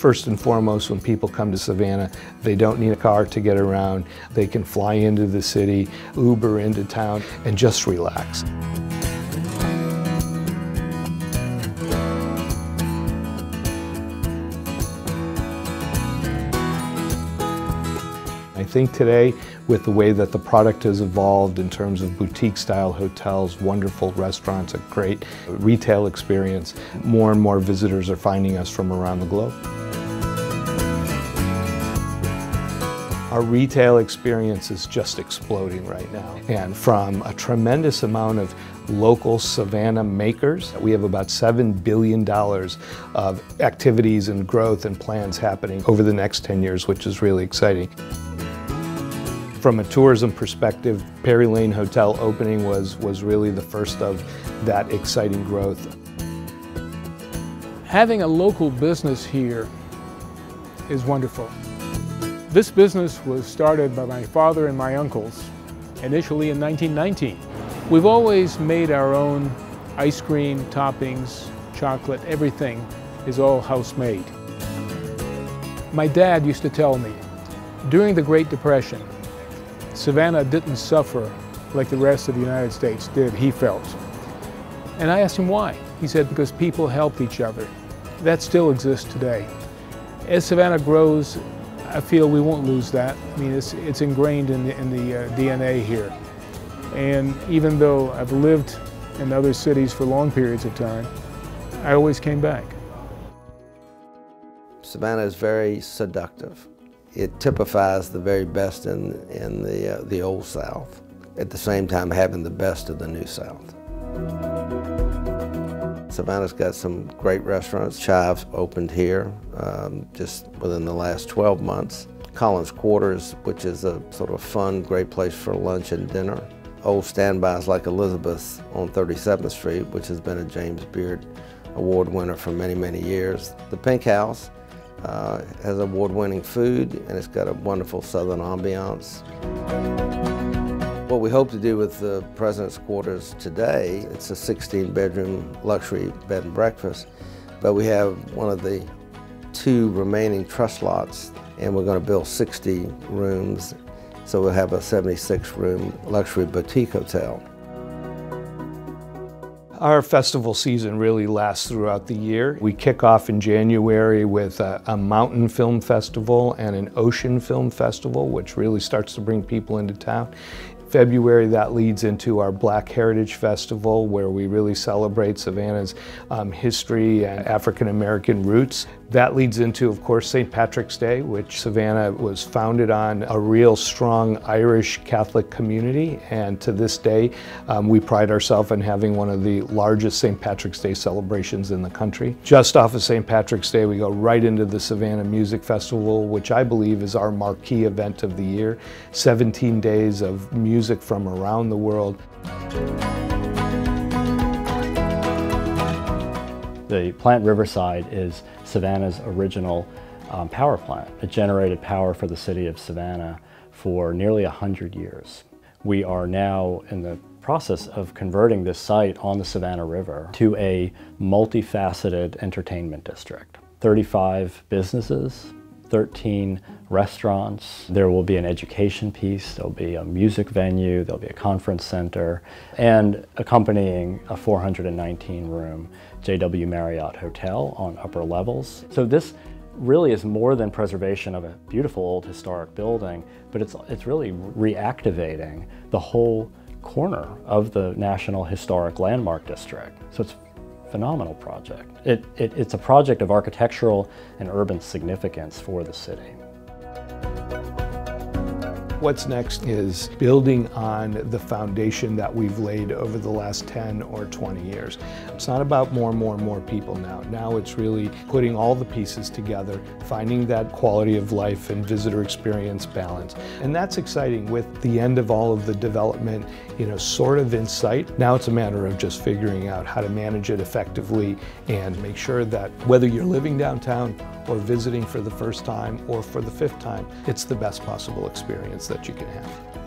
First and foremost, when people come to Savannah, they don't need a car to get around. They can fly into the city, Uber into town, and just relax. I think today, with the way that the product has evolved in terms of boutique-style hotels, wonderful restaurants, a great retail experience, more and more visitors are finding us from around the globe. Our retail experience is just exploding right now, and from a tremendous amount of local Savannah makers. We have about $7 billion of activities and growth and plans happening over the next 10 years, which is really exciting. From a tourism perspective, Perry Lane Hotel opening was really the first of that exciting growth. Having a local business here is wonderful. This business was started by my father and my uncles, initially in 1919. We've always made our own ice cream, toppings, chocolate, everything is all house-made. My dad used to tell me, during the Great Depression, Savannah didn't suffer like the rest of the United States did, he felt. And I asked him why. He said, because people helped each other. That still exists today. As Savannah grows, I feel we won't lose that. I mean, it's ingrained in the DNA here. And even though I've lived in other cities for long periods of time, I always came back. Savannah is very seductive. It typifies the very best in the Old South, at the same time having the best of the New South. Savannah's got some great restaurants. Chive's opened here just within the last 12 months. Collins Quarters, which is a sort of fun, great place for lunch and dinner. Old standbys like Elizabeth's on 37th Street, which has been a James Beard Award winner for many, many years. The Pink House has award-winning food, and it's got a wonderful southern ambiance. What we hope to do with the President's Quarters today, it's a 16-bedroom luxury bed and breakfast, but we have one of the 2 remaining trust lots, and we're going to build 60 rooms, so we'll have a 76-room luxury boutique hotel. Our festival season really lasts throughout the year. We kick off in January with a mountain film festival and an ocean film festival, which really starts to bring people into town. February, that leads into our Black Heritage Festival, where we really celebrate Savannah's history and African-American roots. That leads into, of course, St. Patrick's Day, which Savannah was founded on a real strong Irish Catholic community, and to this day, we pride ourselves in having one of the largest St. Patrick's Day celebrations in the country. Just off of St. Patrick's Day, we go right into the Savannah Music Festival, which I believe is our marquee event of the year. 17 days of music from around the world. The plant Riverside is Savannah's original power plant. It generated power for the city of Savannah for nearly 100 years. We are now in the process of converting this site on the Savannah River to a multifaceted entertainment district. 35 businesses, 13 restaurants. There will be an education piece, there'll be a music venue, there'll be a conference center, and accompanying a 419-room JW Marriott hotel on upper levels. So this really is more than preservation of a beautiful old historic building, but it's really reactivating the whole corner of the National Historic Landmark District. So it's a phenomenal project. It's a project of architectural and urban significance for the city. What's next is building on the foundation that we've laid over the last 10 or 20 years. It's not about more and more people now. Now it's really putting all the pieces together, finding that quality of life and visitor experience balance. And that's exciting with the end of all of the development, sort of in sight. Now it's a matter of just figuring out how to manage it effectively and make sure that whether you're living downtown or visiting for the first time or for the 5th time, it's the best possible experience that you can have.